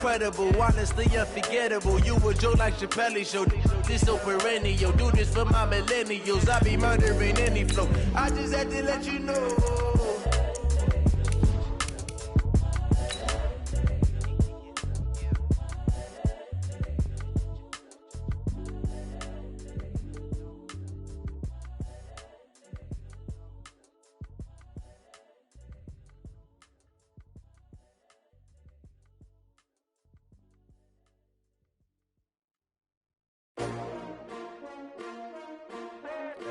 Incredible, honestly unforgettable. You a joke like Chappelle Show. This so perennial. Do this for my millennials. I be murdering any flow. I just had to let you know.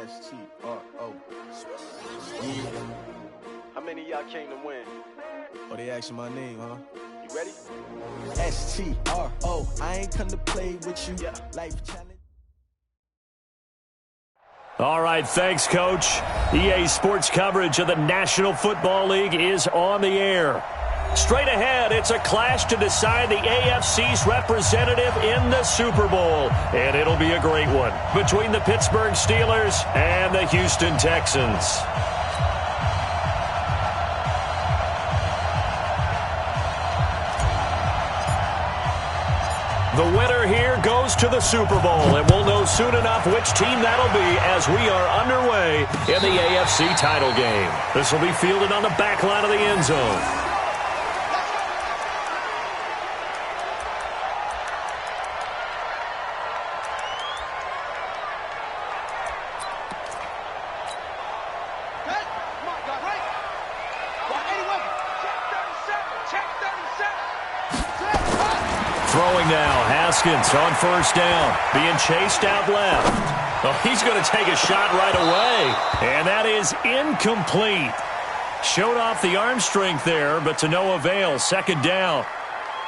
S-T-R-O. Yeah. How many of y'all came to win? Oh, they asking my name, huh? You ready? S-T-R-O. I ain't come to play with you. Yeah. Life challenge. All right, thanks, Coach. EA Sports coverage of the National Football League is on the air. Straight ahead, it's a clash to decide the AFC's representative in the Super Bowl. And it'll be a great one between the Pittsburgh Steelers and the Houston Texans. The winner here goes to the Super Bowl, and we'll know soon enough which team that'll be as we are underway in the AFC title game. This will be fielded on the back line of the end zone. Throwing now, Haskins on first down, being chased out left. Oh, he's going to take a shot right away, and that is incomplete. Showed off the arm strength there, but to no avail. Second down.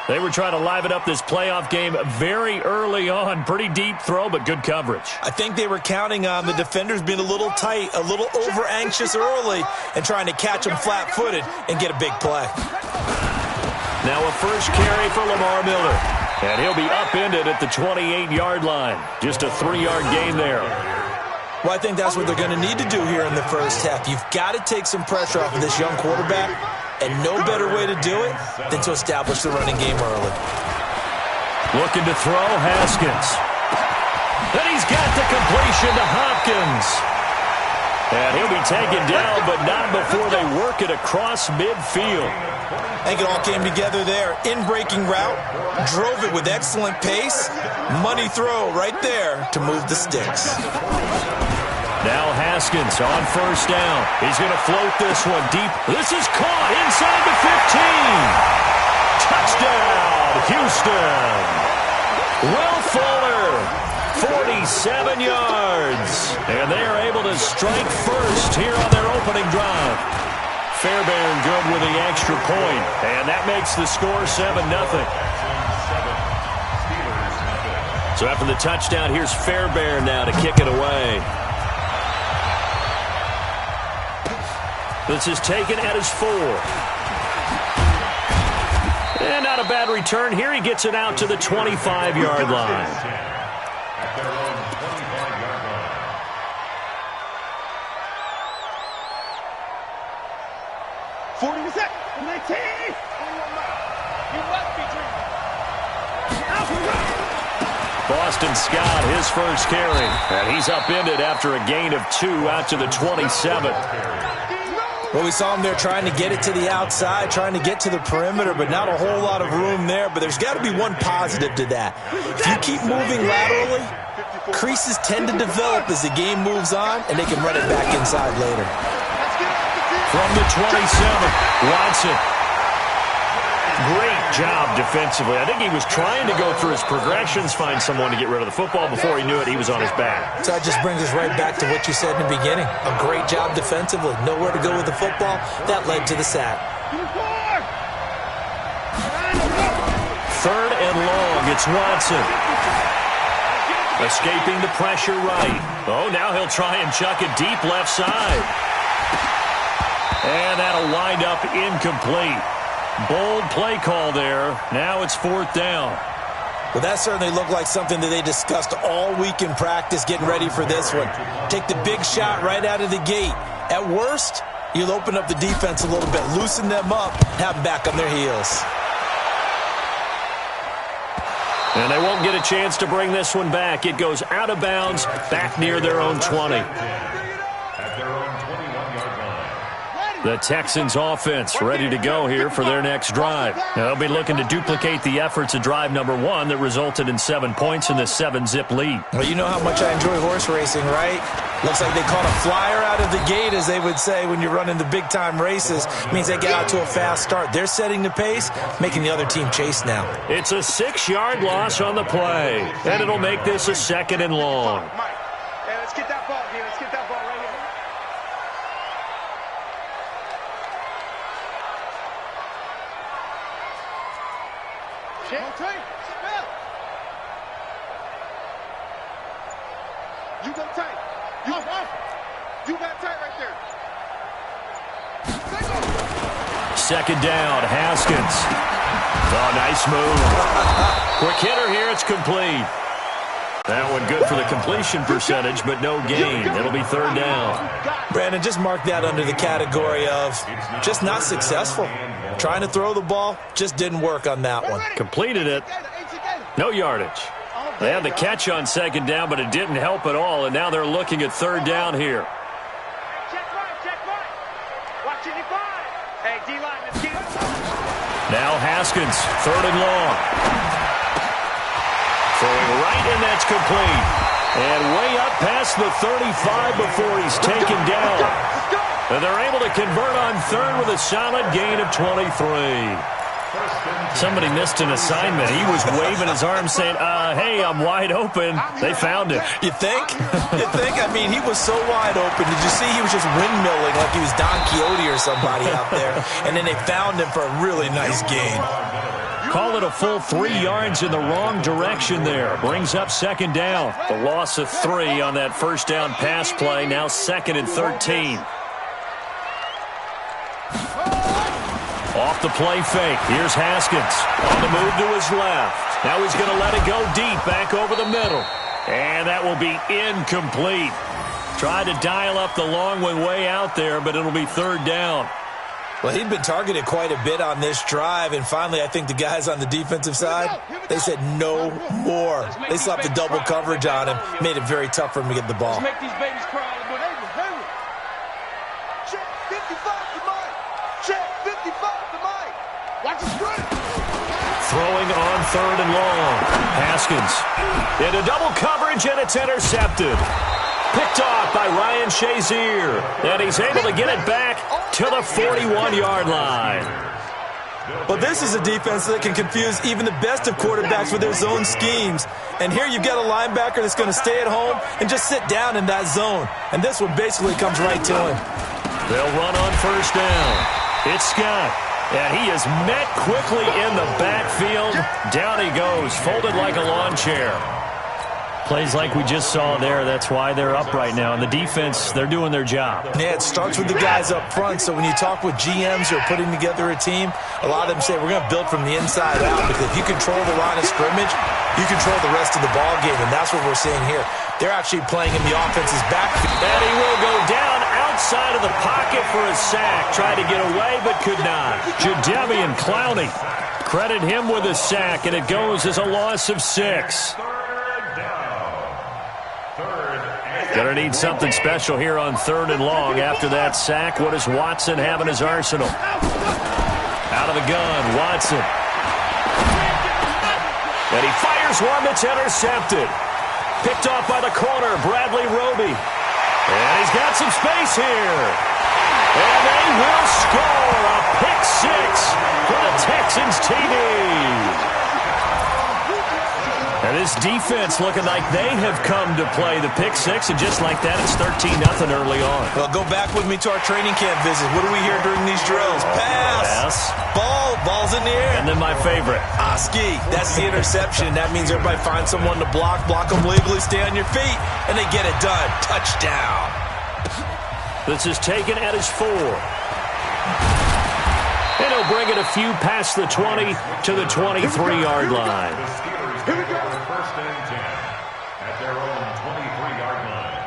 They were trying to liven up this playoff game very early on. Pretty deep throw, but good coverage. I think they were counting on the defenders being a little tight, a little over-anxious early, and trying to catch them flat-footed and get a big play. Now a first carry for Lamar Miller. And he'll be upended at the 28-yard line. Just a 3-yard gain there. Well, I think that's what they're going to need to do here in the first half. You've got to take some pressure off of this young quarterback, and no better way to do it than to establish the running game early. Looking to throw, Haskins. Then he's got the completion to Hopkins. And he'll be taken down, but not before they work it across midfield. I think it all came together there. In-breaking route, drove it with excellent pace. Money throw right there to move the sticks. Now Haskins on first down. He's going to float this one deep. This is caught inside the 15. Touchdown, Houston. Will Fuller, 47 yards. And they are able to strike first here on their opening drive. Fairbairn good with the extra point, and that makes the score 7-0. So after the touchdown, here's Fairbairn now to kick it away. This is taken at his 4. And not a bad return here. He gets it out to the 25-yard line. Boston Scott, his first carry. And he's upended after a gain of 2 out to the 27. Well, we saw him there trying to get it to the outside, trying to get to the perimeter, but not a whole lot of room there. But there's got to be one positive to that. If you keep moving laterally, creases tend to develop as the game moves on, and they can run it back inside later. From the 27, Watson. Great job defensively. I think he was trying to go through his progressions, find someone to get rid of the football. Before he knew it, he was on his back. So that just brings us right back to what you said in the beginning. A great job defensively. Nowhere to go with the football. That led to the sack. Third and long. It's Watson. Escaping the pressure right. Oh, now he'll try and chuck it deep left side. And that'll wind up incomplete. Bold play call there. Now it's 4th down. Well, that certainly looked like something that they discussed all week in practice getting ready for this one. Take the big shot right out of the gate. At worst, you'll open up the defense a little bit, loosen them up, have them back on their heels. And they won't get a chance to bring this one back. It goes out of bounds, back near their own 20. At their own 21-yard line. The Texans offense ready to go here for their next drive. Now, they'll be looking to duplicate the efforts of drive number 1 that resulted in 7 points in the 7-zip lead. Well, you know how much I enjoy horse racing, right? Looks like they caught a flyer out of the gate, as they would say when you're running the big-time races. Means they get out to a fast start. They're setting the pace, making the other team chase now. It's a 6-yard loss on the play, and it'll make this a 2nd and long. Mike, hey, let's get that ball here. Let's get that ball right here. You go tight. You got tight right there. 2nd down, Haskins. Oh, nice move. Quick hitter here, it's complete. That one good for the completion percentage, but no gain. It'll be 3rd down. Brandon, just mark that under the category of just not successful. Trying to throw the ball, just didn't work on that one. Completed it. No yardage. They had the catch on 2nd down, but it didn't help at all, and now they're looking at 3rd down here. Check right. Watch 85. Hey, D-line, let's get it. Now Haskins, 3rd and long. Throwing right, and that's complete. And way up past the 35 before he's taken down. And they're able to convert on 3rd with a solid gain of 23. Somebody missed an assignment. He was waving his arms saying, hey, I'm wide open. They found him. You think? I mean, he was so wide open. Did you see he was just windmilling like he was Don Quixote or somebody out there? And then they found him for a really nice gain. Call it a full 3 yards in the wrong direction there. Brings up 2nd down. The loss of 3 on that 1st down pass play. Now 2nd and 13. Off the play fake. Here's Haskins on the move to his left. Now he's going to let it go deep back over the middle. And that will be incomplete. Tried to dial up the long one way out there, but it'll be 3rd down. Well, he'd been targeted quite a bit on this drive, and finally I think the guys on the defensive side, they said no more. They slapped the double coverage on him, made it very tough for him to get the ball. Let's make these babies cry. Check 55 to Mike. Check 55 to Mike. Watch the sprint. Throwing on 3rd and long. Haskins into double coverage, and it's intercepted. Picked off by Ryan Shazier. And he's able to get it back to the 41-yard line. Well, this is a defense that can confuse even the best of quarterbacks with their zone schemes. And here you've got a linebacker that's going to stay at home and just sit down in that zone. And this one basically comes right to him. They'll run on 1st down. It's Scott. And he is met quickly in the backfield. Down he goes, folded like a lawn chair. Plays like we just saw there. That's why they're up right now. And the defense, they're doing their job. Yeah, it starts with the guys up front. So when you talk with GMs who are putting together a team, a lot of them say we're going to build from the inside out. Because if you control the line of scrimmage, you control the rest of the ball game. And that's what we're seeing here. They're actually playing in the offense's backfield. And he will go down outside of the pocket for a sack. Tried to get away, but could not. Jadeveon Clowney. Credit him with a sack, and it goes as a loss of 6. Going to need something special here on 3rd and long. After that sack, what does Watson have in his arsenal? Out of the gun, Watson. And he fires one that's intercepted. Picked off by the corner, Bradley Roby. And he's got some space here. And they will score a pick 6 for the Texans TV. And this defense looking like they have come to play the pick 6, and just like that, it's 13-0 early on. Well, go back with me to our training camp visit. What do we hear during these drills? Pass. Ball's in the air. And then my favorite. Oski. That's the interception. That means everybody finds someone to block them legally, stay on your feet, and they get it done. Touchdown. This is taken at his 4. And he'll bring it a few past the 20 to the 23-yard line. Here we go. 1st and 10 at their own 23-yard line.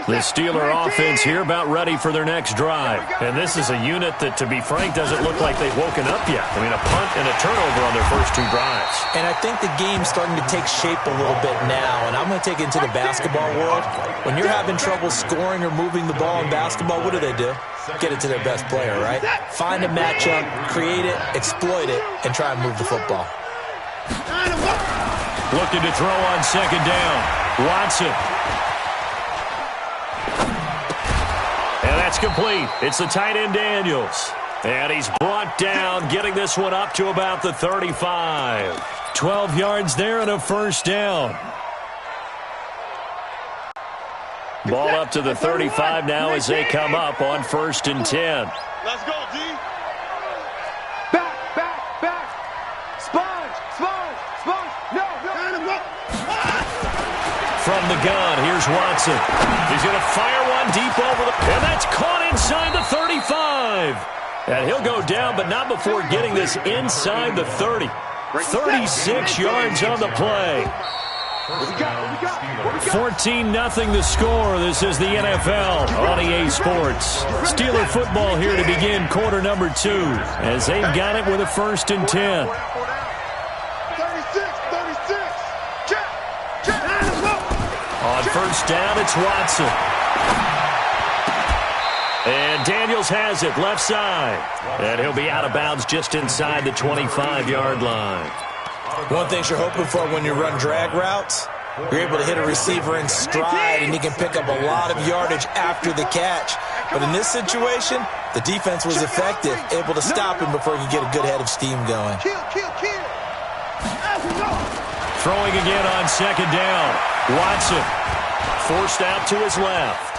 The Steeler offense here about ready for their next drive. And this is a unit that, to be frank, doesn't look like they've woken up yet. I mean, a punt and a turnover on their first 2 drives. And I think the game's starting to take shape a little bit now. And I'm going to take it into the basketball world. When you're having trouble scoring or moving the ball in basketball, what do? Get it to their best player, right? Find a matchup, create it, exploit it, and try and move the football. Looking to throw on second down. Watson. And that's complete. It's the tight end Daniels. And he's brought down, getting this one up to about the 35. 12 yards there and a first down. Ball up to the 35 now as they come up on 1st and 10. Let's go, D. Back. Sponge. No. From the gun, here's Watson. He's going to fire one deep over the... And that's caught inside the 35. And he'll go down, but not before getting this inside the 30. 36 yards on the play. 14-0 the score. This is the NFL on EA Sports. Steeler football here to begin quarter number 2 as they've got it with a 1st and 10. 36. On first down, it's Watson. And Daniels has it left side. And he'll be out of bounds just inside the 25-yard line. One thing you're hoping for when you run drag routes, you're able to hit a receiver in stride, and he can pick up a lot of yardage after the catch. But in this situation, the defense was effective, able to stop him before he could get a good head of steam going. Kill. Throwing again on second down. Watson forced out to his left.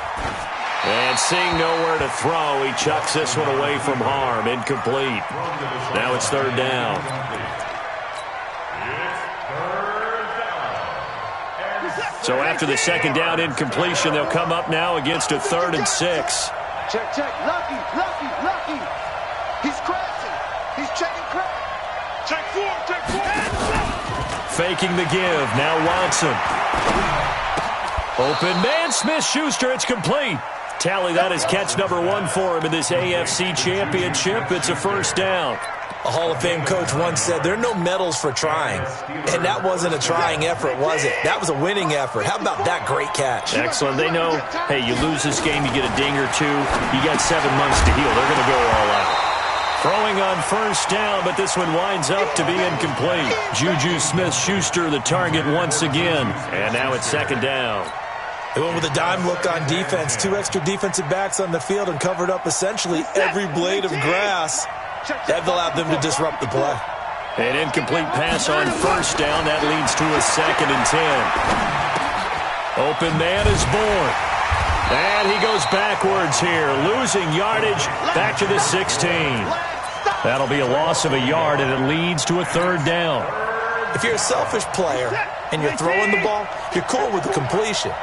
And seeing nowhere to throw, he chucks this one away from harm. Incomplete. Now it's 3rd down. So after the second down incompletion, they'll come up now against a 3rd and 6. Check. Lucky. He's crashing. He's checking crash. Check 4. Faking the give. Now Watson. Open man, Smith-Schuster. It's complete. Tally, that is catch number 1 for him in this AFC Championship. It's a 1st down. A Hall of Fame coach once said, there are no medals for trying. And that wasn't a trying effort, was it? That was a winning effort. How about that great catch? Excellent. They know, hey, you lose this game, you get a ding or 2. You got 7 months to heal. They're going to go all out. Throwing on first down, but this one winds up to be incomplete. Juju Smith-Schuster, the target once again. And now it's 2nd down. They went with a dime look on defense. 2 extra defensive backs on the field and covered up essentially every blade of grass. That allowed them to disrupt the play. An incomplete pass on first down. That leads to a 2nd and 10. Open man is born. And he goes backwards here, losing yardage back to the 16. That'll be a loss of a yard, and it leads to a 3rd down. If you're a selfish player and you're throwing the ball, you're cool with the completion.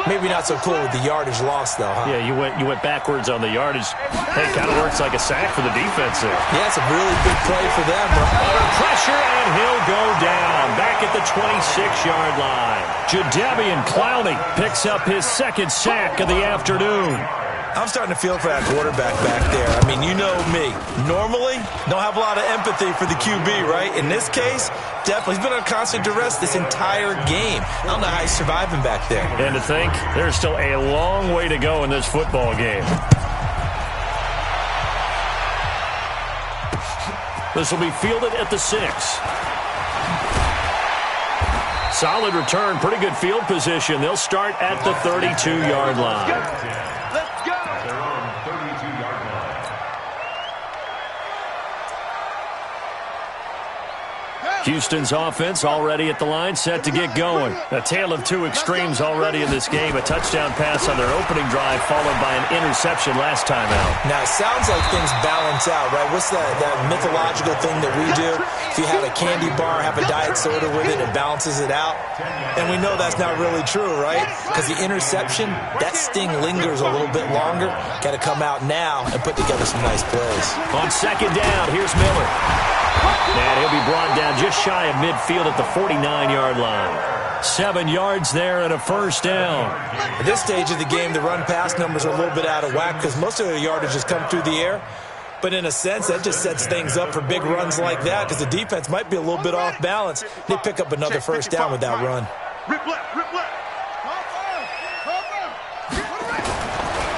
Maybe not so cool with the yardage loss, though, huh? Yeah, you went backwards on the yardage. Hey, kind of works like a sack for the defense there. Yeah, it's a really big play for them. Under pressure, and he'll go down back at the 26-yard line. Jadeveon Clowney picks up his 2nd sack of the afternoon. I'm starting to feel for that quarterback back there. I mean, you know me. Normally, don't have a lot of empathy for the QB, right? In this case, definitely. He's been under constant duress this entire game. I don't know how he's surviving back there. And to think, there's still a long way to go in this football game. This will be fielded at the 6. Solid return, pretty good field position. They'll start at the 32-yard line. Houston's offense already at the line, set to get going. A tale of 2 extremes already in this game. A touchdown pass on their opening drive, followed by an interception last time out. Now, it sounds like things balance out, right? What's that mythological thing that we do? If you have a candy bar, have a diet soda with it, it balances it out. And we know that's not really true, right? Because the interception, that sting lingers a little bit longer. Got to come out now and put together some nice plays. On second down, here's Miller. And he'll be brought down just shy of midfield at the 49-yard line. 7 yards there and a first down. At this stage of the game, the run-pass numbers are a little bit out of whack because most of the yardage has come through the air. But in a sense, that just sets things up for big runs like that because the defense might be a little bit off balance. They pick up another first down with that run.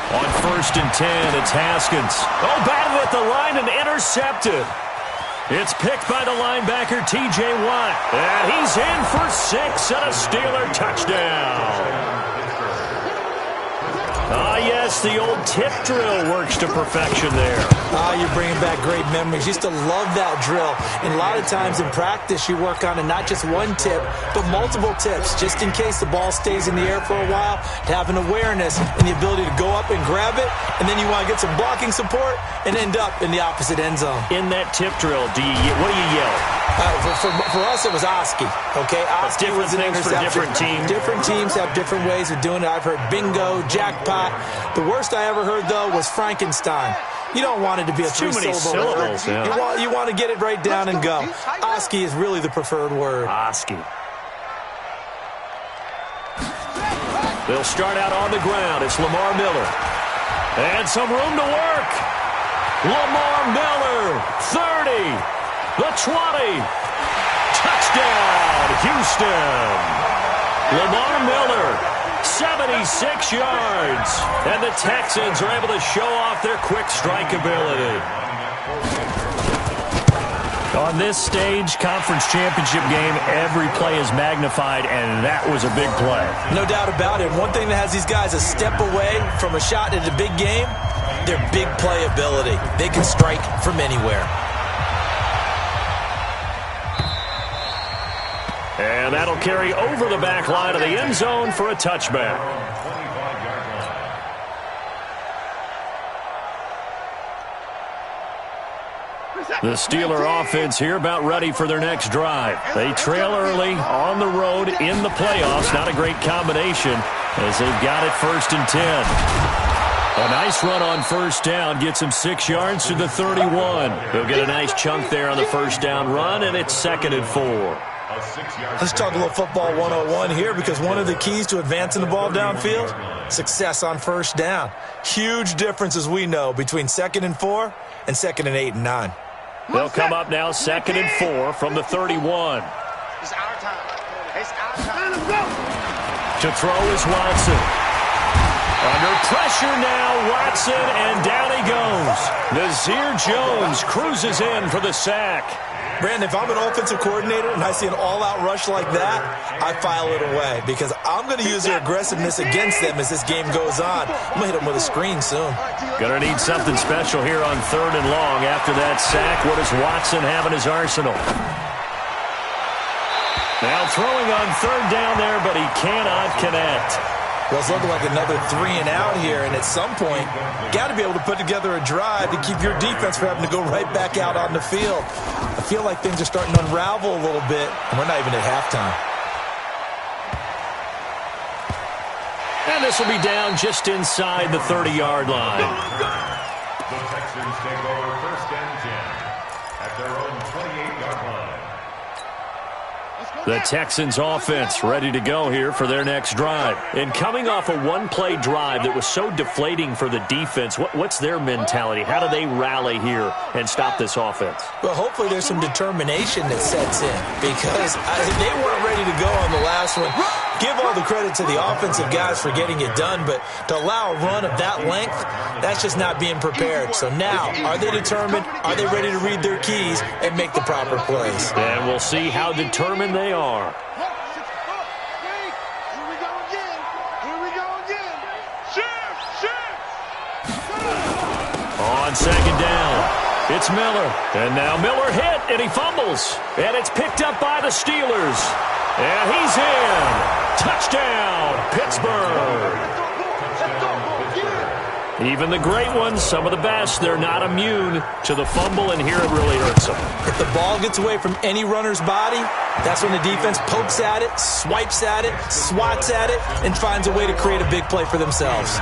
On 1st and 10, it's Haskins. Oh, batted at the line and intercepted. It's picked by the linebacker, T.J. Watt. And he's in for 6 and a Steeler touchdown. Yes, the old tip drill works to perfection there. You're bringing back great memories. Used to love that drill. And a lot of times in practice, you work on it, not just one tip, but multiple tips, just in case the ball stays in the air for a while, to have an awareness and the ability to go up and grab it, and then you want to get some blocking support and end up in the opposite end zone. In that tip drill, what do you yell? For us, it was Oski. Okay, Oski different things for different teams. Different teams have different ways of doing it. I've heard bingo, jackpot. The worst I ever heard, though, was Frankenstein. You don't want it to be a three-syllable word. Yeah. You want to get it right down and go. Oski is really the preferred word. Oski. They'll start out on the ground. It's Lamar Miller. And some room to work. Lamar Miller, 30. The 20. Touchdown, Houston. Lamar Miller, 76 yards. And the Texans are able to show off their quick strike ability. On this stage, conference championship game, every play is magnified, and that was a big play. No doubt about it. One thing that has these guys a step away from a shot at a big game, their big play ability. They can strike from anywhere. And that'll carry over the back line of the end zone for a touchback. The Steeler offense here about ready for their next drive. They trail early on the road in the playoffs. Not a great combination as they've got it 1st and 10. A nice run on first down gets him 6 yards to the 31. He'll get a nice chunk there on the first down run, and it's 2nd and 4. Let's talk a little football 101 here because one of the keys to advancing the ball downfield, success on first down. Huge difference, as we know, between 2nd and 4 and 2nd and 8 and 9. They'll come up now 2nd and 4 from the 31. It's our time. It's our time. To throw is Watson. Under pressure now, Watson, and down he goes. Nazir Jones cruises in for the sack. Brandon, if I'm an offensive coordinator and I see an all-out rush like that, I file it away because I'm going to use their aggressiveness against them as this game goes on. I'm going to hit them with a screen soon. Going to need something special here on 3rd and long after that sack. What does Watson have in his arsenal? Now throwing on 3rd down there, but he cannot connect. Well, it's looking like another 3 and out here, and at some point, got to be able to put together a drive to keep your defense from having to go right back out on the field. I feel like things are starting to unravel a little bit, and we're not even at halftime. And this will be down just inside the 30-yard line. The Texans take over 1st and 10 at their own 28-yard line. The Texans offense ready to go here for their next drive. And coming off a one-play drive that was so deflating for the defense, what's their mentality? How do they rally here and stop this offense? Well, hopefully there's some determination that sets in because they weren't ready to go on the last one. Give all the credit to the offensive guys for getting it done, but to allow a run of that length, that's just not being prepared. So now, are they determined? Are they ready to read their keys and make the proper plays? And we'll see how determined they are. On 2nd down, it's Miller. And now Miller hit, and he fumbles. And it's picked up by the Steelers. And he's in. Touchdown, Pittsburgh. Even the great ones, some of the best, they're not immune to the fumble, and here it really hurts them. If the ball gets away from any runner's body, that's when the defense pokes at it, swipes at it, swats at it, and finds a way to create a big play for themselves.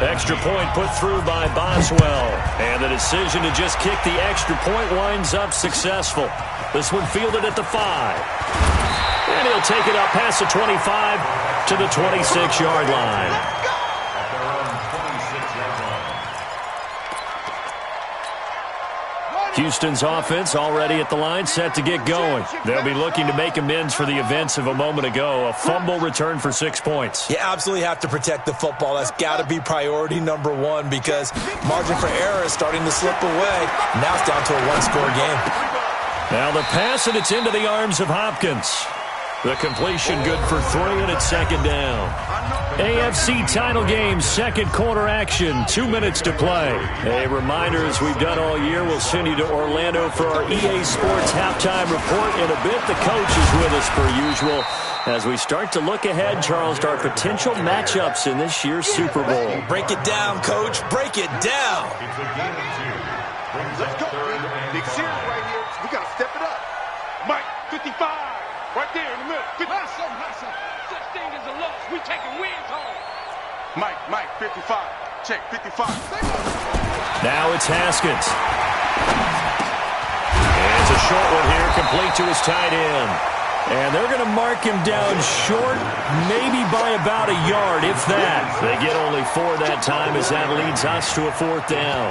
Extra point put through by Boswell. And the decision to just kick the extra point winds up successful. This one fielded at the 5. And he'll They'll take it up past the 25 to the 26-yard line. At their own 26-yard line. Houston's offense already at the line, set to get going. They'll be looking to make amends for the events of a moment ago. A fumble return for 6 points. You absolutely have to protect the football. That's got to be priority number one because margin for error is starting to slip away. Now it's down to a one-score game. Now the pass, and it's into the arms of Hopkins. The completion good for 3, and it's second down. AFC title game, second quarter action, 2 minutes to play. A reminder, as we've done all year, we'll send you to Orlando for our EA Sports halftime report. In a bit, the coach is with us per usual as we start to look ahead, Charles, to our potential matchups in this year's Super Bowl. Break it down, Coach. Break it down. It's a game of 2. Let's go, big series right here. We got to step it up. Mike, 55. Right there in the middle. Hustle. Such thing as a loss. We taking wins home. Mike, 55. Check, 55. Now it's Haskins. And it's a short one here, complete to his tight end. And they're going to mark him down short, maybe by about a yard, if that. They get only 4 that time as that leads us to a 4th down.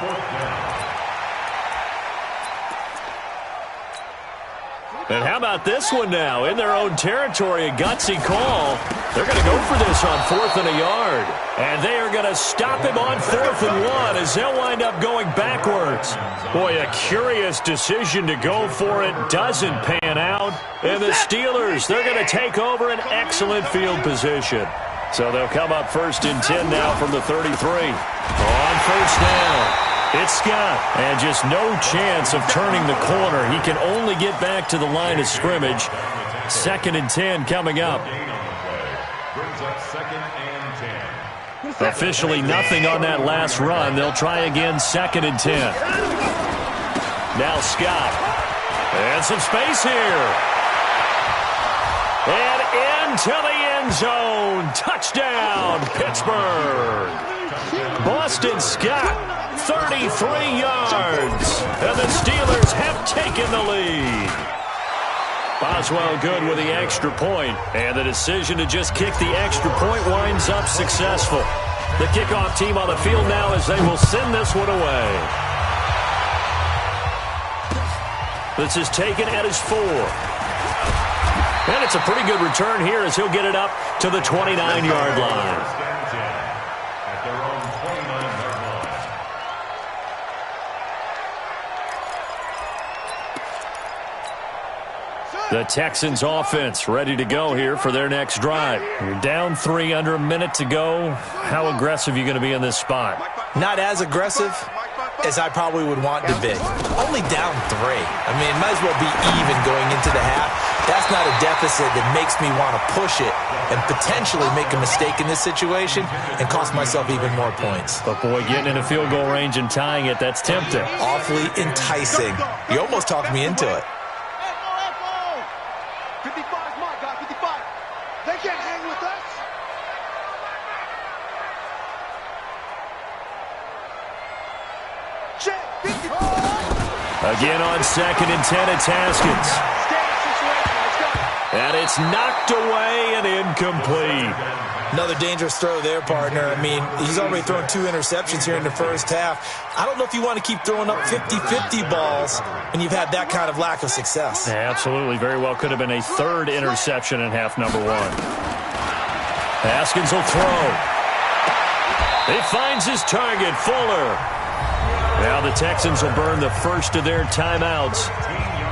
And how about this one now? In their own territory, a gutsy call. They're going to go for this on 4th and a yard. And they are going to stop him on 4th and 1 as they'll wind up going backwards. Boy, a curious decision to go for it. Doesn't pan out. And the Steelers, they're going to take over an excellent field position. So they'll come up 1st and 10 now from the 33. On 1st down. It's Scott, and just no chance of turning the corner. He can only get back to the line of scrimmage. 2nd and 10 coming up. Officially nothing on that last run. They'll try again, 2nd and 10. Now Scott. And some space here. And into the end zone. Touchdown, Pittsburgh. Boston Scott, 33 yards. And the Steelers have taken the lead. Boswell good with the extra point. And the decision to just kick the extra point winds up successful. The kickoff team on the field now as they will send this one away. This is taken at his 4. And it's a pretty good return here as he'll get it up to the 29-yard line. The Texans offense ready to go here for their next drive. You're down 3, under a minute to go. How aggressive are you going to be in this spot? Not as aggressive as I probably would want to be. Only down 3. I mean, it might as well be even going into the half. That's not a deficit that makes me want to push it and potentially make a mistake in this situation and cost myself even more points. But, boy, getting in a field goal range and tying it, that's tempting. Awfully enticing. You almost talked me into it. 55 is my guy, 55. They can't hang with us. Check, 55. Again on 2nd and 10, it's Haskins. And it's knocked away and incomplete. Another dangerous throw there, partner. I mean, he's already thrown 2 interceptions here in the first half. I don't know if you want to keep throwing up 50-50 balls when you've had that kind of lack of success. Yeah, absolutely. Very well could have been a 3rd interception in half number 1. Haskins will throw. He finds his target, Fuller. Now the Texans will burn the first of their timeouts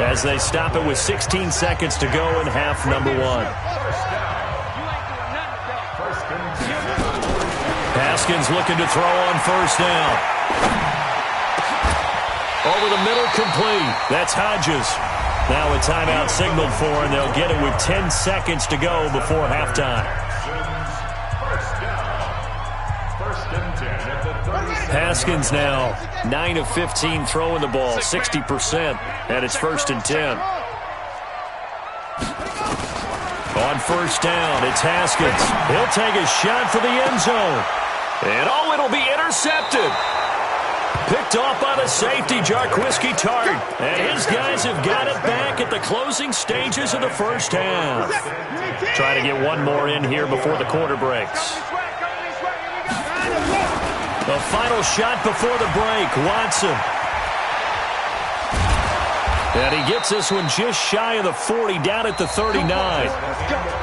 as they stop it with 16 seconds to go in half number 1. Haskins looking to throw on 1st down. Over the middle, complete. That's Hodges. Now a timeout signaled for, and they'll get it with 10 seconds to go before halftime. Haskins now 9 of 15 throwing the ball, 60%, and it's 1st and 10. On 1st down, it's Haskins. He'll take a shot for the end zone. And, it'll be intercepted. Picked off by the safety, Jarquiski Tart. And his guys have got it back at the closing stages of the first half. Try to get one more in here before the quarter breaks. The final shot before the break, Watson. And he gets this one just shy of the 40, down at the 39.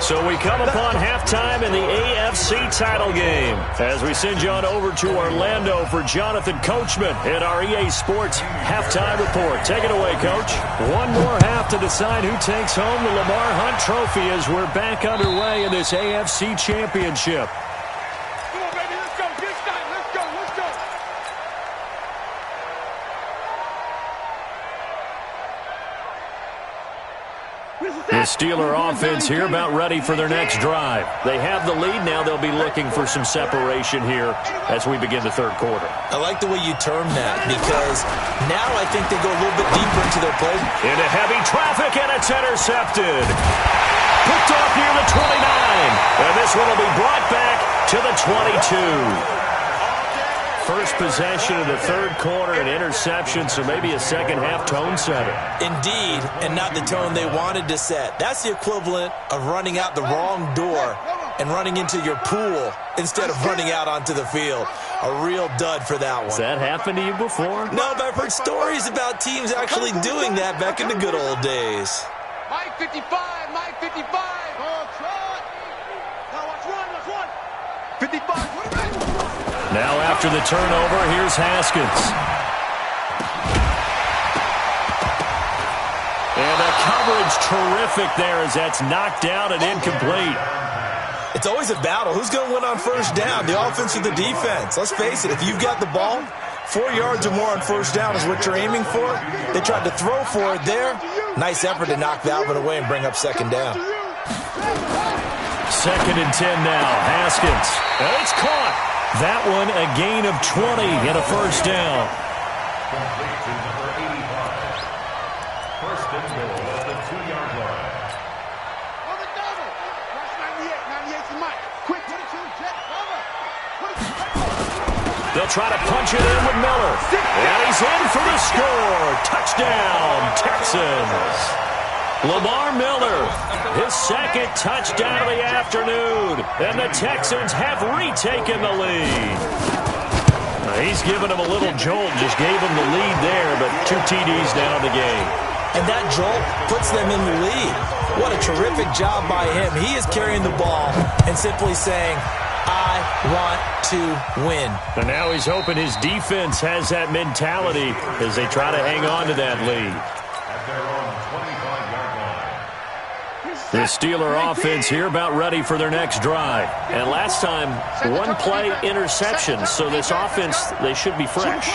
So we come upon halftime in the AFC title game as we send you on over to Orlando for Jonathan Coachman in our EA Sports halftime report. Take it away, Coach. One more half to decide who takes home the Lamar Hunt Trophy as we're back underway in this AFC Championship. The Steeler offense here about ready for their next drive. They have the lead now. They'll be looking for some separation here as we begin the third quarter. I like the way you term that because now I think they go a little bit deeper into their play. Into heavy traffic, and it's intercepted. Picked off near the 29. And this one will be brought back to the 22. First possession of the third quarter, an interception, so maybe a second-half tone setter. Indeed, and not the tone they wanted to set. That's the equivalent of running out the wrong door and running into your pool instead of running out onto the field. A real dud for that one. Has that happened to you before? No, but I've heard stories about teams actually doing that back in the good old days. Mike 55, Mike 55. Now watch one. 55. Now after the turnover, here's Haskins. And the coverage terrific there as that's knocked down and incomplete. It's always a battle. Who's going to win on first down, the offense or the defense? Let's face it, if you've got the ball, 4 yards or more on first down is what you're aiming for. They tried to throw for it there. Nice effort to knock that one away and bring up second down. 2nd and 10 now. Haskins. And it's caught. That one a gain of 20 and a first down. Complete to number 85. First and goal at the 2-yard line. On the double. Watch 98 to Mike. Quick, 22, jet, cover. They'll try to punch it in with Miller. And he's in for the score. Touchdown, Texans. Lamar Miller, his second touchdown of the afternoon, and the Texans have retaken the lead. He's given him a little jolt, just gave him the lead there, but 2 TDs now in the game. And that jolt puts them in the lead. What a terrific job by him. He is carrying the ball and simply saying, I want to win. And now he's hoping his defense has that mentality as they try to hang on to that lead. At their own 25-yard line. The Steeler offense here about ready for their next drive. And last time, 1-play interception. So this offense, they should be fresh.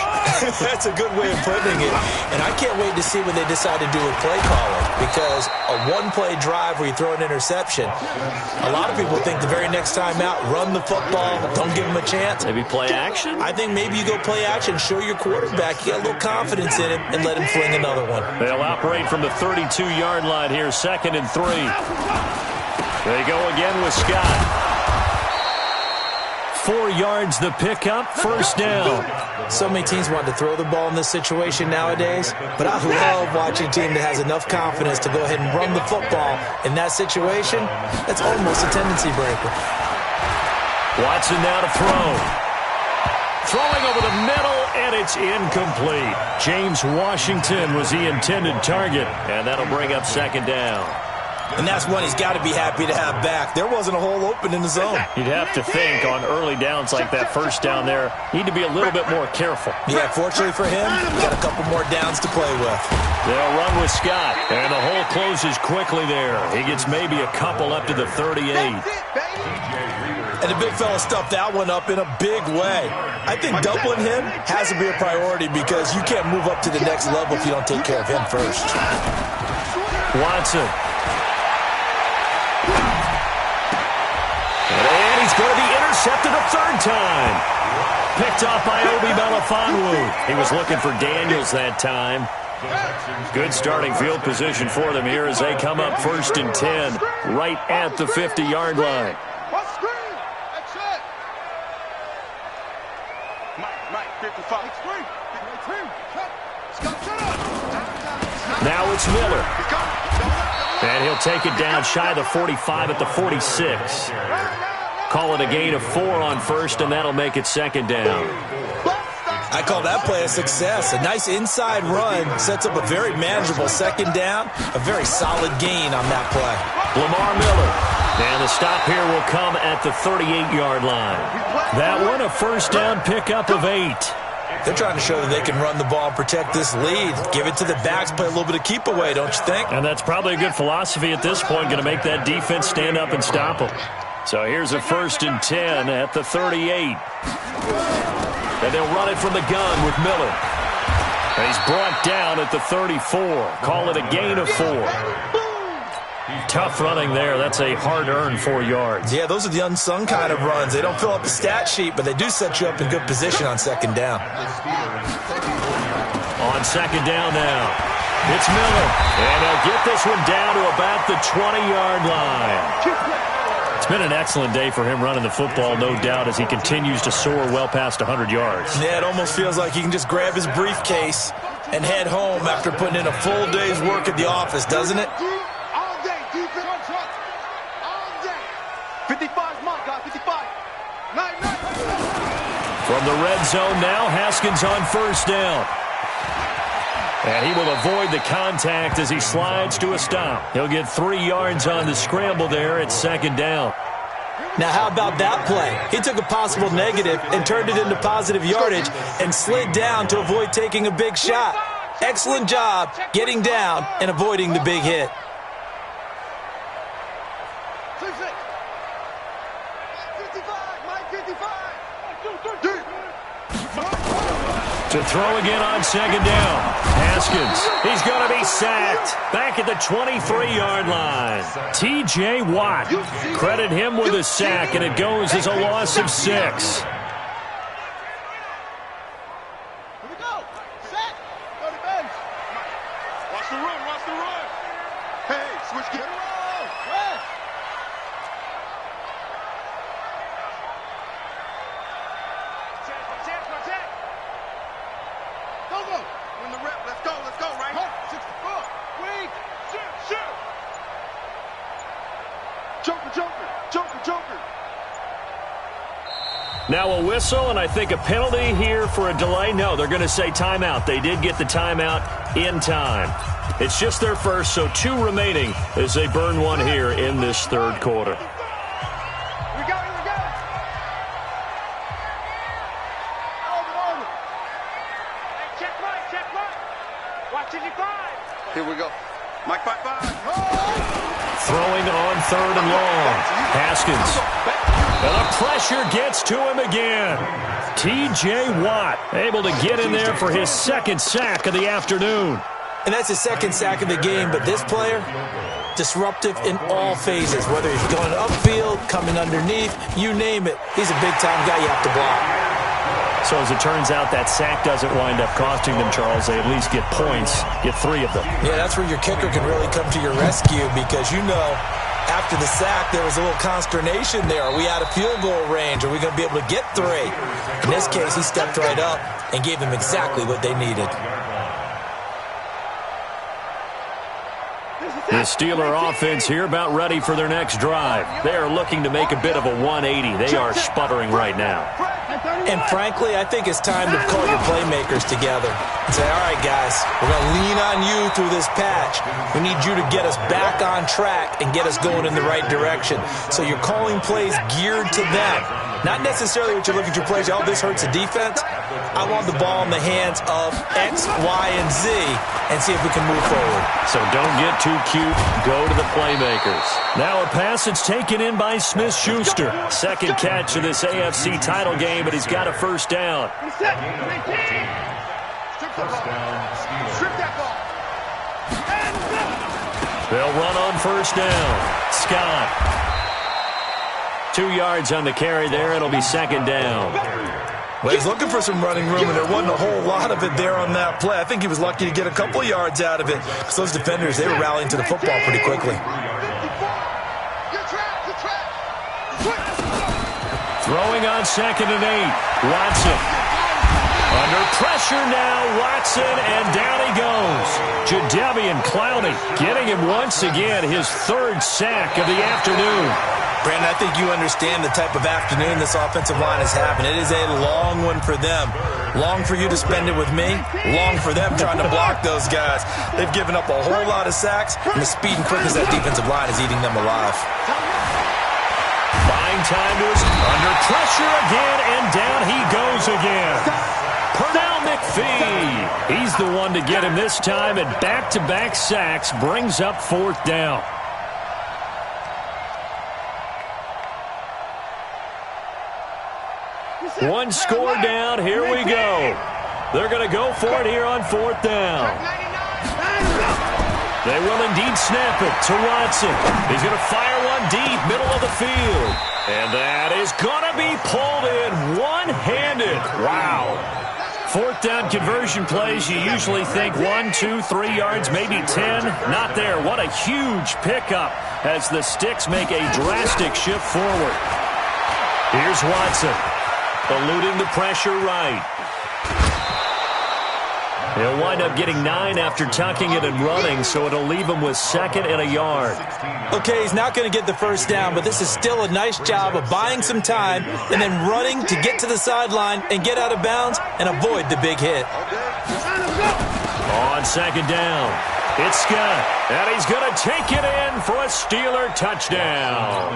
That's a good way of putting it. And I can't wait to see when they decide to do a play calling. Because a 1-play drive where you throw an interception, a lot of people think the very next time out, run the football, don't give them a chance. Maybe play action? I think maybe you go play action, show your quarterback you got a little confidence in him, and let him fling another one. They'll operate from the 32-yard line here, 2nd and 3. They go again with Scott. 4 yards the pickup, first down. So many teams want to throw the ball in this situation nowadays, but I love watching a team that has enough confidence to go ahead and run the football in that situation. That's almost a tendency breaker. Watson now to throw. Throwing over the middle, and it's incomplete. James Washington was the intended target, and that'll bring up second down. And that's one he's got to be happy to have back. There wasn't a hole open in the zone. You'd have to think on early downs like that first down there, need to be a little bit more careful. Yeah, fortunately for him, got a couple more downs to play with. They'll run with Scott, and the hole closes quickly there. He gets maybe a couple up to the 38. And the big fella stuffed that one up in a big way. I think doubling him has to be a priority because you can't move up to the next level if you don't take care of him first. Watson. And he's going to be intercepted a third time. Picked off by Obi Melifonwu. He was looking for Daniels that time. Good starting field position for them here as they come up 1st and 10 right at the 50-yard line. Mike, 55. Now it's Miller. And he'll take it down shy of the 45 at the 46. Call it a gain of 4 on first, and that'll make it second down. I call that play a success. A nice inside run sets up a very manageable second down. A very solid gain on that play. Lamar Miller. And the stop here will come at the 38-yard line. That one a first down pickup of 8. They're trying to show that they can run the ball and protect this lead. Give it to the backs, play a little bit of keep away, don't you think? And that's probably a good philosophy at this point, going to make that defense stand up and stop them. So here's a 1st and 10 at the 38. And they'll run it from the gun with Miller. And he's brought down at the 34. Call it a gain of 4. Tough running there. That's a hard-earned 4 yards. Yeah, those are the unsung kind of runs. They don't fill up the stat sheet, but they do set you up in good position on second down. On second down now, it's Miller. And they'll get this one down to about the 20-yard line. It's been an excellent day for him running the football, no doubt, as he continues to soar well past 100 yards. Yeah, it almost feels like he can just grab his briefcase and head home after putting in a full day's work at the office, doesn't it? 55's mine, guys. 55. 9. From the red zone now, Haskins on first down. And he will avoid the contact as he slides to a stop. He'll get 3 yards on the scramble there at second down. Now, how about that play? He took a possible negative and turned it into positive yardage and slid down to avoid taking a big shot. Excellent job getting down and avoiding the big hit. To throw again on second down. Haskins, he's going to be sacked. Back at the 23-yard line. T.J. Watt. Credit him with a sack, and it goes as a loss of 6. Here we go. Set. Go to bench. Watch the run. Watch the run. Hey, switch gear. West. Go. Win the rep. Let's go, right? 64. Weak. Shoot. Joker. Now a whistle, and I think a penalty here for a delay. No, they're going to say timeout. They did get the timeout in time. It's just their first, so 2 remaining as they burn one here in this third quarter. We got it. Over. Hey, check Mike. Watch it, 5. Here we go. Mike, 5. Throwing on 3rd and long. Haskins. And the pressure gets to him again. T.J. Watt able to get in there for his 2nd sack of the afternoon. And that's his 2nd sack of the game, but this player, disruptive in all phases, whether he's going upfield, coming underneath, you name it. He's a big-time guy you have to block. So as it turns out, that sack doesn't wind up costing them, Charles. They at least get points, get 3 of them. Yeah, that's where your kicker can really come to your rescue because you know after the sack there was a little consternation there. Are we out of field goal range? Are we going to be able to get 3? In this case, he stepped right up and gave them exactly what they needed. The Steeler offense here about ready for their next drive. They are looking to make a bit of a 180. They are sputtering right now. And frankly, I think it's time to call your playmakers together and say, all right, guys, we're going to lean on you through this patch. We need you to get us back on track and get us going in the right direction. So you're calling plays geared to them. Not necessarily what you look at your plays, oh, this hurts the defense. I want the ball in the hands of X, Y, and Z and see if we can move forward. So don't get too cute. Go to the playmakers. Now a pass that's taken in by Smith-Schuster. 2nd catch of this AFC title game, but he's got a first down. Strip that ball. They'll run on first down. Scott. 2 yards on the carry there. It'll be 2nd down. Well, he's looking for some running room, and there wasn't a whole lot of it there on that play. I think he was lucky to get a couple of yards out of it because those defenders, they were rallying to the football pretty quickly. Throwing on 2nd and 8. Watson. Under pressure now, Watson, and down he goes. Jadeveon Clowney getting him once again, his third sack of the afternoon. Brandon, I think you understand the type of afternoon this offensive line is having. It is a long one for them. Long for you to spend it with me. Long for them trying to block those guys. They've given up a whole lot of sacks, and the speed and quickness of that defensive line is eating them alive. Buying time to his under pressure again, and down he goes again. Pernell McPhee. He's the one to get him this time, and back-to-back sacks brings up fourth down. One score down. Here we go. They're going to go for it here on fourth down. They will indeed snap it to Watson. He's going to fire one deep, middle of the field. And that is going to be pulled in one-handed. Wow. Fourth down conversion plays, you usually think 1, 2, 3 yards, maybe 10. Not there. What a huge pickup as the Sticks make a drastic shift forward. Here's Watson. Eluding the pressure right. He'll wind up getting 9 after tucking it and running, so it'll leave him with 2nd and a yard. Okay, he's not going to get the first down, but this is still a nice job of buying some time and then running to get to the sideline and get out of bounds and avoid the big hit. On 2nd down, it's Scott, and he's going to take it in for a Steeler touchdown.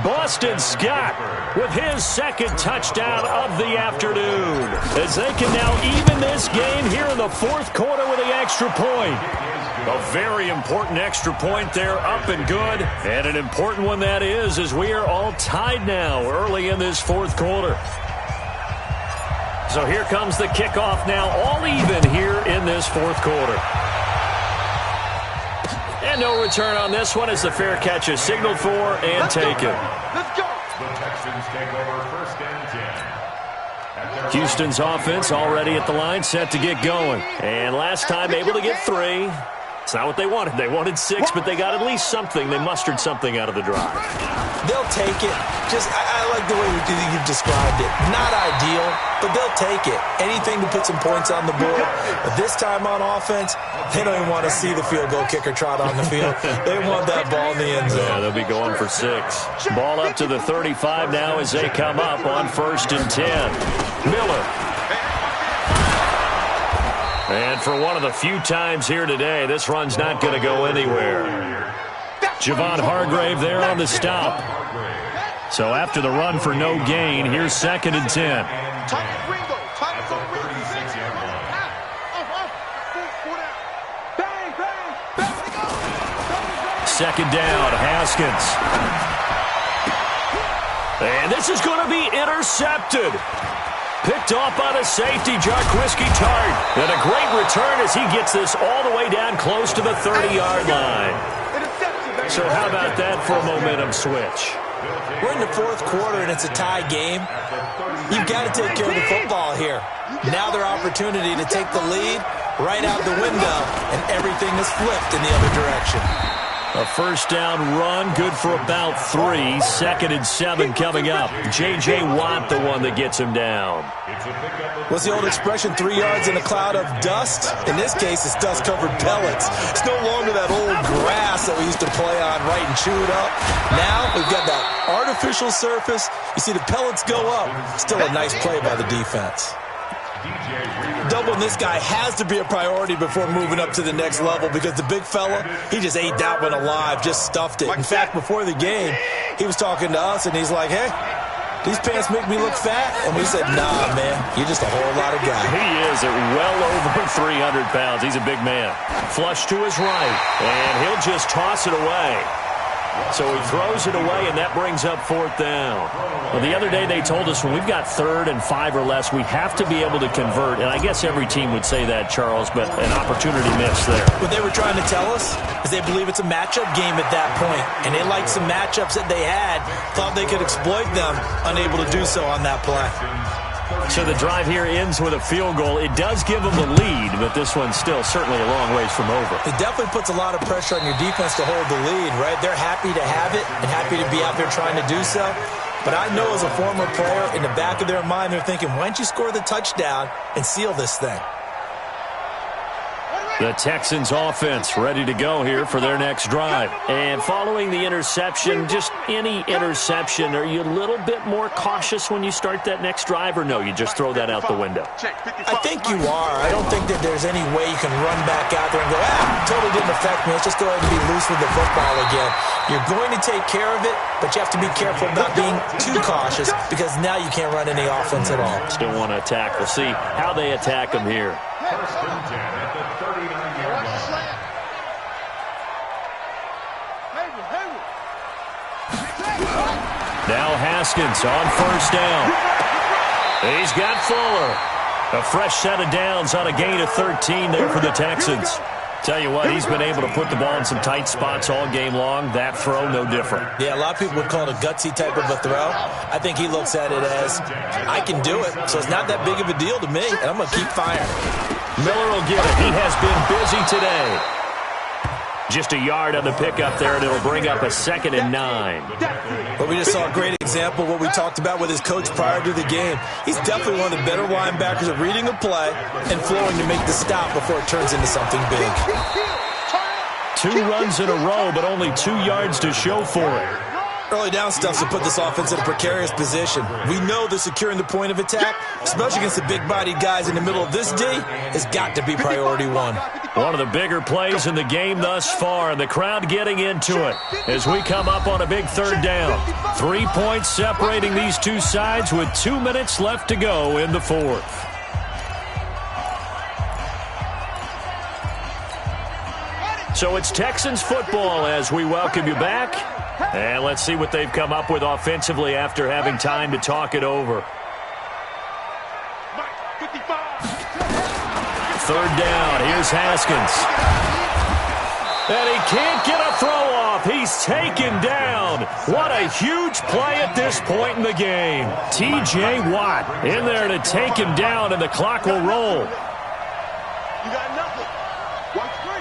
Boston Scott with his 2nd touchdown of the afternoon, as they can now even this game here in the 4th quarter with the extra point. A very important extra point there, up and good, and an important one that is, as we are all tied now early in this 4th quarter. So here comes the kickoff now, all even here in this 4th quarter. And no return on this one as the fair catch is signaled for and taken. Let's go. The Texans take over 1st and 10. Houston's offense already at the line, set to get going. And last time able to get 3. It's not what they wanted. They wanted 6, but they got at least something. They mustered something out of the drive. They'll take it. I like the way you've described it. Not ideal, but they'll take it. Anything to put some points on the board. But this time on offense, they don't even want to see the field goal kicker trot on the field. They want that ball in the end zone. Yeah, they'll be going for 6. Ball up to the 35 now as they come up on 1st and 10. Miller. And for one of the few times here today, this run's not going to go anywhere. Javon Hargrave there on the stop. So after the run for no gain, here's 2nd and 10. 2nd down, Haskins. And this is going to be intercepted. Picked off by the safety, Jarquiski Tart. And a great return as he gets this all the way down close to the 30-yard line. So how about that for a momentum switch? We're in the 4th quarter, and it's a tie game. You've got to take care of the football here. Now their opportunity to take the lead right out the window, and everything is flipped in the other direction. A 1st down run, good for about 3. 2nd and 7 coming up. J.J. Watt, the one that gets him down. What's the old expression, 3 yards in a cloud of dust? In this case, it's dust-covered pellets. It's no longer that old grass that we used to play on, right, and chew it up. Now we've got that artificial surface. You see the pellets go up. Still a nice play by the defense. Doubling this guy has to be a priority before moving up to the next level, because the big fella, he just ate that one alive, just stuffed it. In fact, before the game, he was talking to us, and he's like, hey, these pants make me look fat? And we said, nah, man, you're just a whole lot of guy. He is at well over 300 pounds. He's a big man. Flush to his right, and he'll just toss it away. So he throws it away, and that brings up 4th down. Well, the other day they told us when we've got 3rd and 5 or less, we have to be able to convert. And I guess every team would say that, Charles, but an opportunity missed there. What they were trying to tell us is they believe it's a matchup game at that point. And they liked some matchups that they had, thought they could exploit them, unable to do so on that play. So the drive here ends with a field goal. It does give them the lead, but this one's still certainly a long ways from over. It definitely puts a lot of pressure on your defense to hold the lead, right? They're happy to have it and happy to be out there trying to do so. But I know as a former player, in the back of their mind, they're thinking, why don't you score the touchdown and seal this thing? The Texans offense ready to go here for their next drive. And following the interception, just any interception, are you a little bit more cautious when you start that next drive, or no, you just throw that out the window? I think you are. I don't think that there's any way you can run back out there and go, totally didn't affect me. Let's just go ahead and be loose with the football again. You're going to take care of it, but you have to be careful about being too cautious because now you can't run any offense at all. Still want to attack. We'll see how they attack them here. First and 10 at the 39-yard line. Now Haskins on first down. He's got Fuller. A fresh set of downs on a gain of 13 there for the Texans. Tell you what, he's been able to put the ball in some tight spots all game long. That throw, no different. Yeah, a lot of people would call it a gutsy type of a throw. I think he looks at it as, I can do it, so it's not that big of a deal to me, and I'm going to keep firing. Miller will get it. He has been busy today. Just a yard on the pickup there, and it'll bring up a 2nd and 9. But we just saw a great example of what we talked about with his coach prior to the game. He's definitely one of the better linebackers at reading a play and flowing to make the stop before it turns into something big. 2 runs in a row, but only 2 yards to show for it. Early down stuff to put this offense in a precarious position. We know that securing the point of attack, especially against the big-bodied guys in the middle of this D, has got to be priority one. One of the bigger plays in the game thus far, and the crowd getting into it as we come up on a big 3rd down. 3 points separating these two sides with 2 minutes left to go in the 4th. So it's Texans football as we welcome you back. And let's see what they've come up with offensively after having time to talk it over. 3rd down. Here's Haskins. And he can't get a throw off. He's taken down. What a huge play at this point in the game. T.J. Watt in there to take him down, and the clock will roll. You got nothing. Watch 3.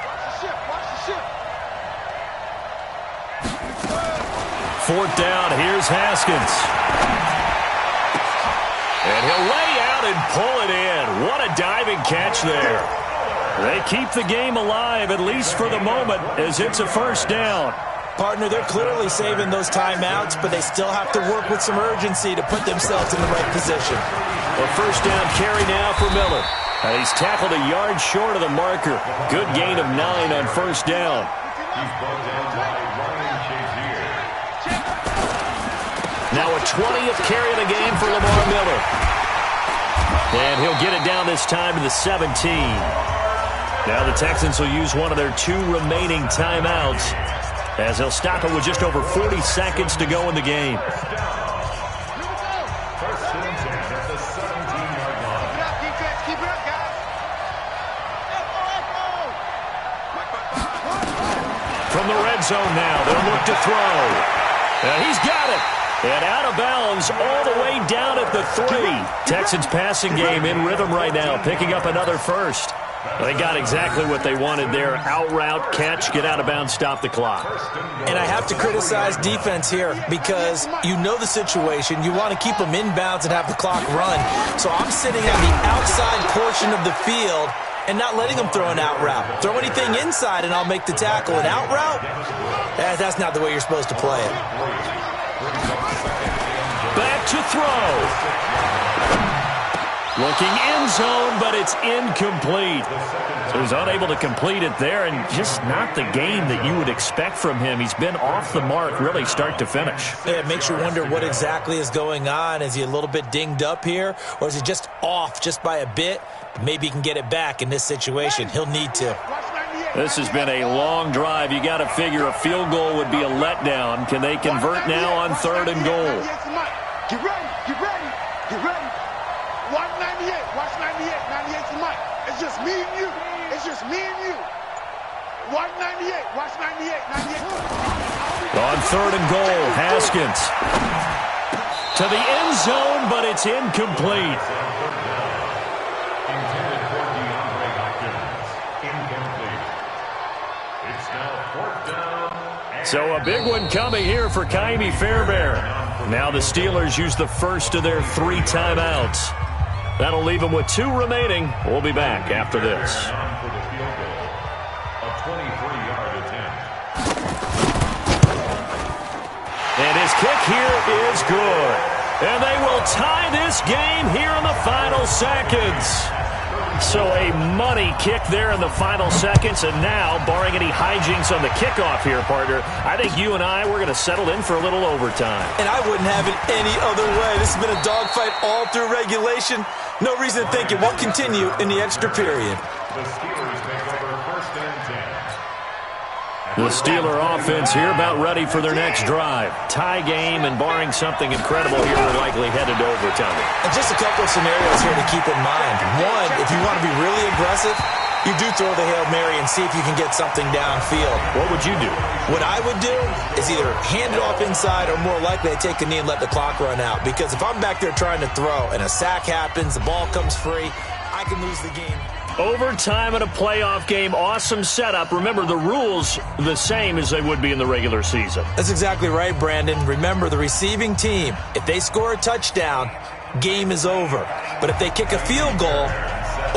Watch the ship. Watch the ship. 4th down. Here's Haskins. And he'll lay out and pull it in. What a diving catch there. They keep the game alive, at least for the moment, as it's a 1st down. Partner, they're clearly saving those timeouts, but they still have to work with some urgency to put themselves in the right position. A 1st down carry now for Miller. And he's tackled a yard short of the marker. Good gain of 9 on 1st down. He's brought down by Ryan Shazier. Now a 20th carry of the game for Lamar Miller. And he'll get it down this time to the 17. Now the Texans will use one of their 2 remaining timeouts as they'll stop it with just over 40 seconds to go in the game. 1st and 10 at the 17-yard line. Keep it up, defense. Keep it up, guys. From the red zone now, they'll look to throw. And he's got it. And out of bounds all the way down at the 3. Texans passing game in rhythm right now, picking up another 1st. They got exactly what they wanted there. Out route, catch, get out of bounds, stop the clock. And I have to criticize defense here because you know the situation. You want to keep them inbounds and have the clock run. So I'm sitting on the outside portion of the field and not letting them throw an out route. Throw anything inside and I'll make the tackle. An out route? That's not the way you're supposed to play it. Back to throw. Looking end zone, but it's incomplete. So he's unable to complete it there, and just not the game that you would expect from him. He's been off the mark, really, start to finish. Yeah, it makes you wonder what exactly is going on. Is he a little bit dinged up here, or is he just off just by a bit? Maybe he can get it back in this situation. He'll need to. This has been a long drive. You got to figure a field goal would be a letdown. Can they convert now on 3rd and goal? Get ready. Get ready. Get ready. Watch 98. Watch 98. 98's the mic. It's just me and you. It's just me and you. Watch 98. Watch 98. 98. On 3rd and goal, Haskins. to the end zone, but it's incomplete. Intended for DeAndre Hopkins. Incomplete. It's now 4th down. So a big one coming here for Kaimi Fairbairn. Now the Steelers use the first of their 3 timeouts. That'll leave them with 2 remaining. We'll be back after this. For the field goal. A 23-yard attempt. And his kick here is good. And they will tie this game here in the final seconds. So a money kick there in the final seconds. And now, barring any hijinks on the kickoff here, partner, I think you and I, we're going to settle in for a little overtime. And I wouldn't have it any other way. This has been a dogfight all through regulation. No reason to think it won't continue in the extra period. The Steelers take over 1st and 10. The Steeler offense here about ready for their next drive. Tie game, and barring something incredible here, we're likely headed to overtime. And just a couple of scenarios here to keep in mind. One, if you want to be really aggressive, you do throw the Hail Mary and see if you can get something downfield. What would you do? What I would do is either hand it off inside or more likely I take a knee and let the clock run out. Because if I'm back there trying to throw and a sack happens, the ball comes free, I can lose the game. Overtime in a playoff game, awesome setup. Remember, the rules the same as they would be in the regular season. That's exactly right, Brandon. Remember, the receiving team, if they score a touchdown, game is over. But if they kick a field goal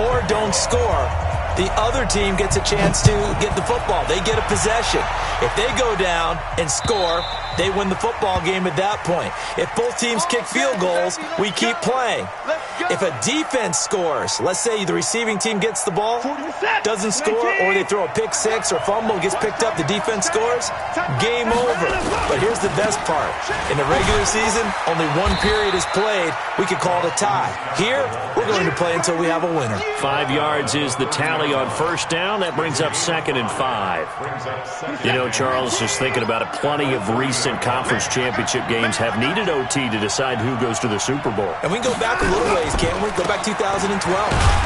or don't score, the other team gets a chance to get the football. They get a possession. If they go down and score, they win the football game at that point. If both teams kick field goals, we keep playing. If a defense scores, let's say the receiving team gets the ball, doesn't score, or they throw a pick six or fumble, gets picked up, the defense scores, game over. But here's the best part. In the regular season, only 1 period is played. We could call it a tie. Here, we're going to play until we have a winner. 5 yards is the tally on 1st down. That brings up 2nd and 5. You know, Charles, just thinking about it, plenty of recent conference championship games have needed OT to decide who goes to the Super Bowl. And we can go back a little ways, can't we? Go back 2012.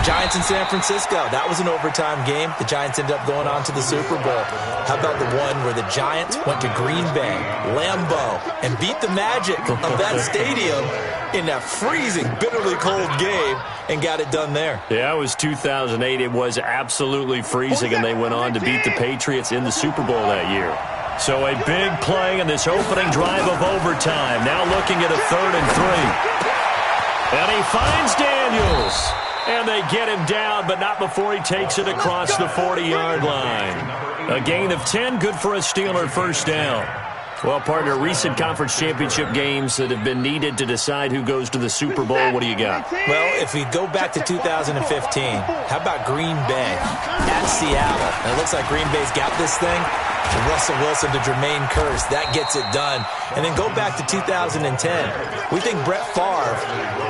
Giants in San Francisco. That was an overtime game. The Giants ended up going on to the Super Bowl. How about the one where the Giants went to Green Bay, Lambeau, and beat the Magic of that stadium in that freezing, bitterly cold game and got it done there. Yeah, it was 2008. It was absolutely freezing, and they went on to beat the Patriots in the Super Bowl that year. So a big play in this opening drive of overtime. Now looking at a 3rd and 3. And he finds Daniels. And they get him down, but not before he takes it across the 40-yard line. A gain of 10, good for a Steeler 1st down. Well, partner, recent conference championship games that have been needed to decide who goes to the Super Bowl, what do you got? Well, if we go back to 2015, how about Green Bay at Seattle? And it looks like Green Bay's got this thing. Russell Wilson to Jermaine Kearse, that gets it done. And then go back to 2010. We think Brett Favre,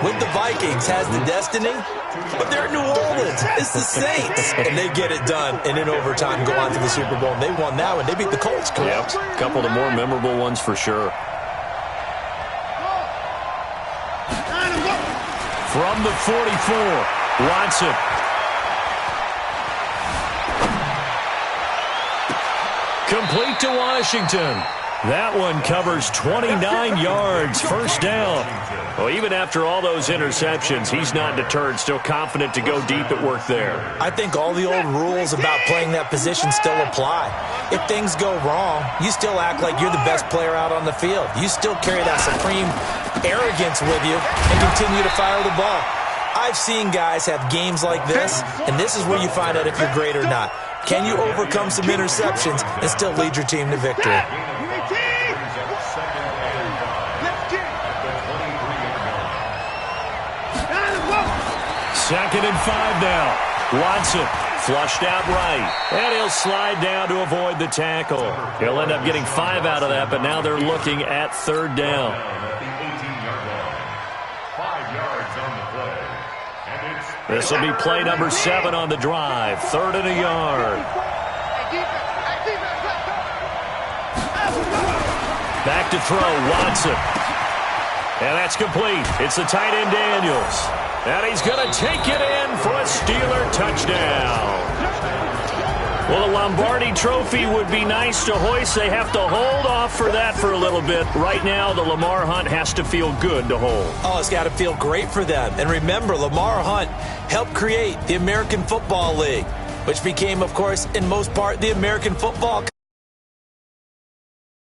with the Vikings, has the destiny, but they're at New Orleans. It's the Saints. And they get it done. And in overtime, go on to the Super Bowl. And they won that one. They beat the Colts, correct? Yep. A couple of the more memorable ones for sure. From the 44, Watson. Complete to Washington. That one covers 29 yards, 1st down. Well, even after all those interceptions, he's not deterred, still confident to go deep at work there. I think all the old rules about playing that position still apply. If things go wrong, you still act like you're the best player out on the field. You still carry that supreme arrogance with you and continue to fire the ball. I've seen guys have games like this, and this is where you find out if you're great or not. Can you overcome some interceptions and still lead your team to victory? 2nd and 5 now. Watson flushed out right. And he'll slide down to avoid the tackle. He'll end up getting 5 out of that, but now they're looking at 3rd down. This will be play number 7 on the drive. 3rd and a yard. Back to throw, Watson. And that's complete. It's the tight end, Daniels. And he's going to take it in for a Steeler touchdown. Well, a Lombardi trophy would be nice to hoist. They have to hold off for that for a little bit. Right now, the Lamar Hunt has to feel good to hold. Oh, it's got to feel great for them. And remember, Lamar Hunt helped create the American Football League, which became, of course, in most part, the American Football